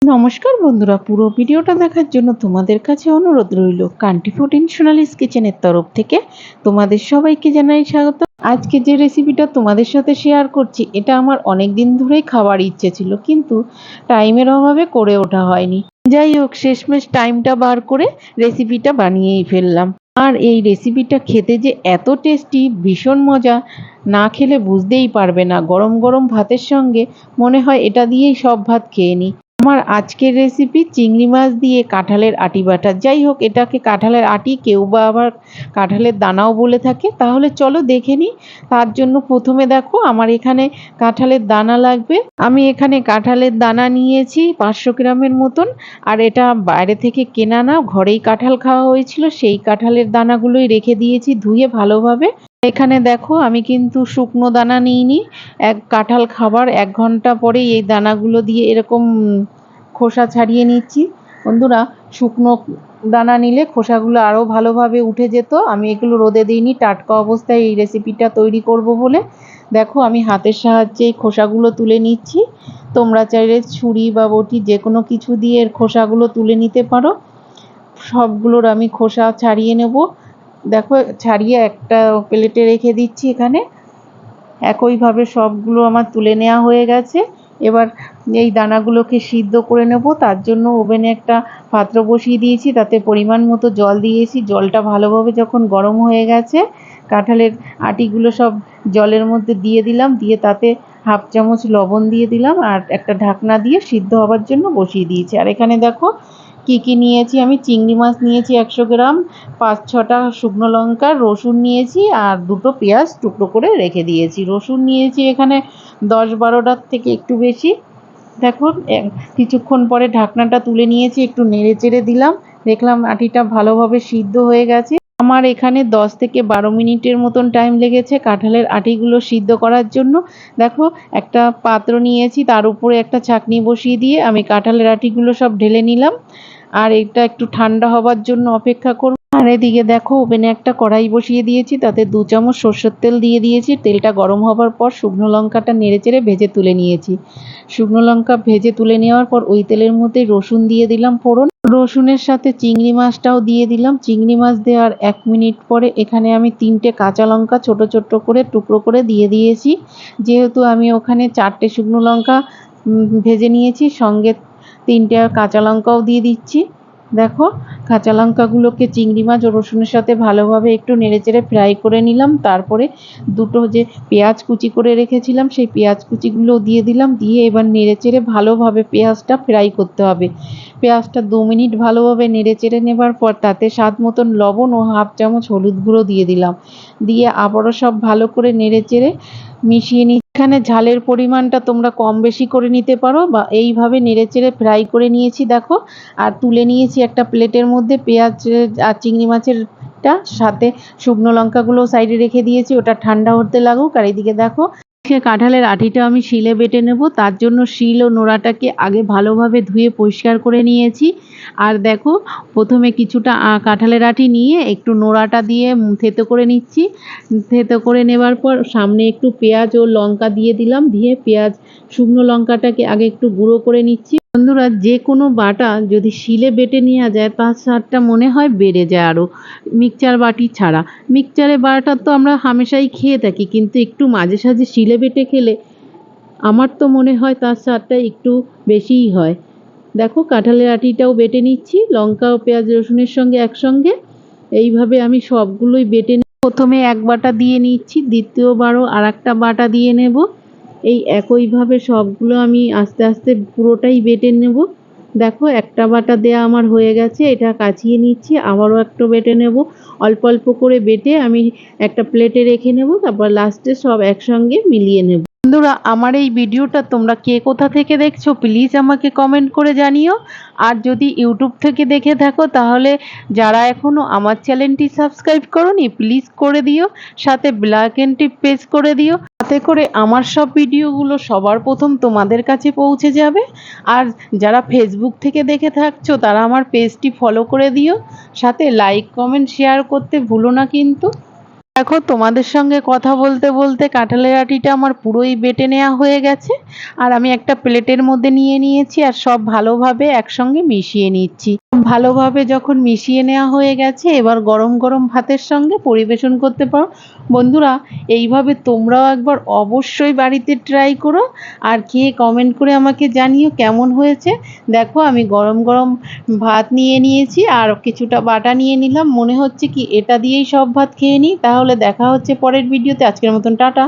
নমস্কার বন্ধুরা, পুরো ভিডিওটা দেখার জন্য তোমাদের কাছে অনুরোধ রইল। কান্ট্রি ফুড ইন সোনালিস কিচেনের তরফ থেকে তোমাদের সবাইকে জানাই স্বাগত। আজকে যে রেসিপিটা তোমাদের সাথে শেয়ার করছি, এটা আমার অনেক দিন ধরেই খাওয়ার ইচ্ছে ছিল, কিন্তু টাইমের অভাবে করে ওঠা হয়নি। যাই হোক, শেষমেশ টাইমটা বার করে রেসিপিটা বানিয়েই ফেললাম। আর এই রেসিপিটা খেতে যে এত টেস্টি, ভীষণ মজা, না খেলে বুঝতেই পারবে না। গরম গরম ভাতের সঙ্গে মনে হয় এটা দিয়েই সব ভাত খেয়ে নিই। আমার আজকের রেসিপি চিংড়ি মাছ দিয়ে কাঁঠালের আটি বাটা। যাই হোক, এটাকে কাঁঠালের আটি, কেউ বা আবার কাঁঠালের দানাও বলে থাকে। তাহলে চলো দেখে নিই। তার জন্য প্রথমে দেখো, আমার এখানে কাঁঠালের দানা লাগবে। আমি এখানে কাঁঠালের দানা নিয়েছি 500 গ্রামের মতন। আর এটা বাইরে থেকে কেনা না, ঘরেই কাঁঠাল খাওয়া হয়েছিল, সেই কাঁঠালের দানাগুলোই রেখে দিয়েছি ধুয়ে ভালোভাবে। এখানে দেখো, আমি কিন্তু শুকনো দানা নিইনি। কাঁঠাল খাবার 1 ঘন্টা পরেই এই দানাগুলো দিয়ে এরকম খোসা ছাড়িয়ে নিচ্ছি। বন্ধুরা, শুকনো দানা নিলে খোসাগুলো আরও ভালোভাবে উঠে যেত। আমি এগুলো রোদে দিইনি, টাটকা অবস্থায় এই রেসিপিটা তৈরি করব বলে। দেখো, আমি হাতের সাহায্যে এই খোসাগুলো তুলে নিচ্ছি। তোমরা চাইলে ছুরি বা বটি যে কোনো কিছু দিয়ে এর খোসাগুলো তুলে নিতে পারো। সবগুলোর আমি খোসা ছাড়িয়ে নেব। দেখো, ছাড়িয়ে একটা প্লেটে রেখে দিচ্ছি। এখানে একইভাবে সবগুলো আমার তুলে নেওয়া হয়ে গেছে। এবার এই দানাগুলোকে সিদ্ধ করে নেব। তার জন্য ওভেনে একটা পাত্র বসিয়ে দিয়েছি, তাতে পরিমাণ মতো জল দিয়েছি। জলটা ভালোভাবে যখন গরম হয়ে গেছে, কাঁঠালের আটিগুলো সব জলের মধ্যে দিয়ে দিলাম। দিয়ে তাতে হাফ চামচ লবণ দিয়ে দিলাম, আর একটা ঢাকনা দিয়ে সিদ্ধ হওয়ার জন্য বসিয়ে দিয়েছি। আর এখানে দেখো কি নিয়েছি। আমি চিংড়ি মাছ নিয়েছি 100 গ্রাম, 5-6টা শুকনো লঙ্কা, রসুন নিয়েছি, আর 2টো পেঁয়াজ টুকরো করে রেখে দিয়েছি। রসুন নিয়েছি এখানে 10-12টার থেকে একটু বেশি। দেখো, কিছুক্ষণ পরে ঢাকনাটা তুলে নিয়েছি, একটু নেড়ে চেড়ে দিলাম। দেখলাম আটিটা ভালোভাবে সিদ্ধ হয়ে গেছে। আমার এখানে 10 থেকে 12 মিনিটের মতন টাইম লেগেছে কাঁঠালের আটিগুলো সিদ্ধ করার জন্য। দেখো, একটা পাত্র নিয়েছি, তার উপরে একটা ছাঁকনি বসিয়ে দিয়ে আমি কাঁঠালের আটিগুলো সব ঢেলে নিলাম। আর এটা একটু ঠান্ডা হবার জন্য অপেক্ষা করব। আর এদিকে দেখো, ওভেনে একটা কড়াই বসিয়ে দিয়েছি, তাতে 2 চামচ সরষের তেল দিয়ে দিয়েছি। তেলটা গরম হবার পর শুকনো লঙ্কাটা নেড়েচেড়ে ভেজে তুলে নিয়েছি। শুকনো লঙ্কা ভেজে তুলে নেওয়ার পর ওই তেলের মধ্যে রসুন দিয়ে দিলাম ফোড়ন। রসুনের সাথে চিংড়ি মাছটাও দিয়ে দিলাম। চিংড়ি মাছ দেওয়ার 1 মিনিট পরে এখানে আমি 3টে কাঁচা লঙ্কা ছোট ছোট করে টুকরো করে দিয়ে দিয়েছি। যেহেতু আমি ওখানে 4টে শুকনো লঙ্কা ভেজে নিয়েছি, সঙ্গে 3টে কাঁচা লঙ্কাও দিয়ে দিচ্ছি। দেখো, কাঁচা লঙ্কাগুলোকে চিংড়ি মাছ ও রসুনের সাথে ভালোভাবে একটু নেড়েচেড়ে ফ্রাই করে নিলাম। তারপরে 2টো যে পেঁয়াজ কুচি করে রেখেছিলাম, সেই পেঁয়াজ কুচিগুলো দিয়ে দিলাম। দিয়ে এবার নেড়েচেড়ে ভালোভাবে পেঁয়াজটা ফ্রাই করতে হবে। পেঁয়াজটা 2 মিনিট ভালোভাবে নেড়েচেড়ে নেবার পর তাতে স্বাদ মতন লবণ ও হাফ চামচ হলুদ গুঁড়ো দিয়ে দিলাম। দিয়ে আবারও সব ভালো করে নেড়েচেড়ে মিশিয়ে নিই। এখানে ঝালের পরিমাণটা তোমরা কম বেশি করে নিতে পারো, বা এইভাবে নেড়েচেড়ে ফ্রাই করে নিয়েছি। দেখো, আর তুলে নিয়েছি একটা প্লেটের মধ্যে। পেঁয়াজ আর চিংড়ি মাছেরটা সাথে শুকনো লঙ্কাগুলো সাইডে রেখে দিয়েছি, ওটা ঠান্ডা হতে লাগুক। আর এদিকে দেখো, কাঁঠালের আটিটা আমি শিলে বেটে নেব। তার জন্য শিল ও নোড়াটাকে আগে ভালোভাবে ধুয়ে পরিষ্কার করে নিয়েছি। আর দেখো, প্রথমে কিছুটা কাঁঠালের আটি নিয়ে একটু নোড়াটা দিয়ে থেতো করে নিচ্ছি। থেতো করে নেবার পর সামনে একটু পেঁয়াজ ও লঙ্কা দিয়ে দিলাম। দিয়ে পেঁয়াজ শুকনো লঙ্কাটাকে আগে একটু গুঁড়ো করে নিচ্ছি। বন্ধুরা, যে কোনো বাটা যদি শিলে বেটে নেওয়া যায়, তার স্বাদটা মনে হয় বেড়ে যায় আরও, মিক্সচার বাটি ছাড়া। মিক্সচারে বাটা তো আমরা হামেশাই খেয়ে থাকি, কিন্তু একটু মাঝে সাঝে শিলে বেটে খেলে আমার তো মনে হয় তার স্বাদটা একটু বেশিই হয়। দেখো, কাঁঠালের আটিটাও বেটে নিচ্ছি লঙ্কা ও পেঁয়াজ রসুনের সঙ্গে একসঙ্গে। এইভাবে আমি সবগুলোই বেটে প্রথমে এক বাটা দিয়ে নিচ্ছি, দ্বিতীয়বারও আর একটা বাটা দিয়ে নেব। এই একইভাবে সবগুলো আমি আস্তে আস্তে পুরোটাই বেটে নেব। দেখো, একটা বাটা দেয়া আমার হয়ে গেছে, এটা কাচিয়ে নিচ্ছি। আবারও একটু বেটে নেব। অল্প অল্প করে বেটে আমি একটা প্লেটে রেখে নেব, তারপর লাস্টে সব একসঙ্গে মিলিয়ে নেব। বন্ধুরা, আমার এই ভিডিওটা তোমরা কে কোথা থেকে দেখছো প্লিজ আমাকে কমেন্ট করে জানিও। আর যদি ইউটিউব থেকে দেখে থাকো, তাহলে যারা এখনও আমার চ্যানেলটি সাবস্ক্রাইব করোনি প্লিজ করে দিও, সাথে বেল আইকনটি প্রেস করে দিও। তাতে করে আমার সব ভিডিওগুলো সবার প্রথম তোমাদের কাছে পৌঁছে যাবে। আর যারা ফেসবুক থেকে দেখে থাকছো, তারা আমার পেজটি ফলো করে দিও, সাথে লাইক কমেন্ট শেয়ার করতে ভুলো না কিন্তু। দেখো তোমাদের সঙ্গে কথা বলতে বলতে কাঁঠালের আটিটা আমার পুরোই বেটে নেওয়া হয়ে গেছে, আর আমি একটা প্লেটের মধ্যে নিয়ে নিয়েছি আর সব ভালোভাবে একসঙ্গে মিশিয়ে নিচ্ছি। ভালোভাবে যখন মিশিয়ে নেওয়া হয়ে গেছে, এবার গরম গরম ভাতের সঙ্গে পরিবেশন করতে পারো। বন্ধুরা, এইভাবে তোমরাও একবার অবশ্যই বাড়িতে ট্রাই করো, আর খেয়ে কমেন্ট করে আমাকে জানিও কেমন হয়েছে। দেখো আমি গরম গরম ভাত নিয়ে নিয়েছি আর কিছুটা বাটা নিয়ে নিলাম, মনে হচ্ছে কি এটা দিয়েই সব ভাত খেয়ে নিই। তাহলে দেখা হচ্ছে পরের ভিডিওতে, আজকের মতন টাটা।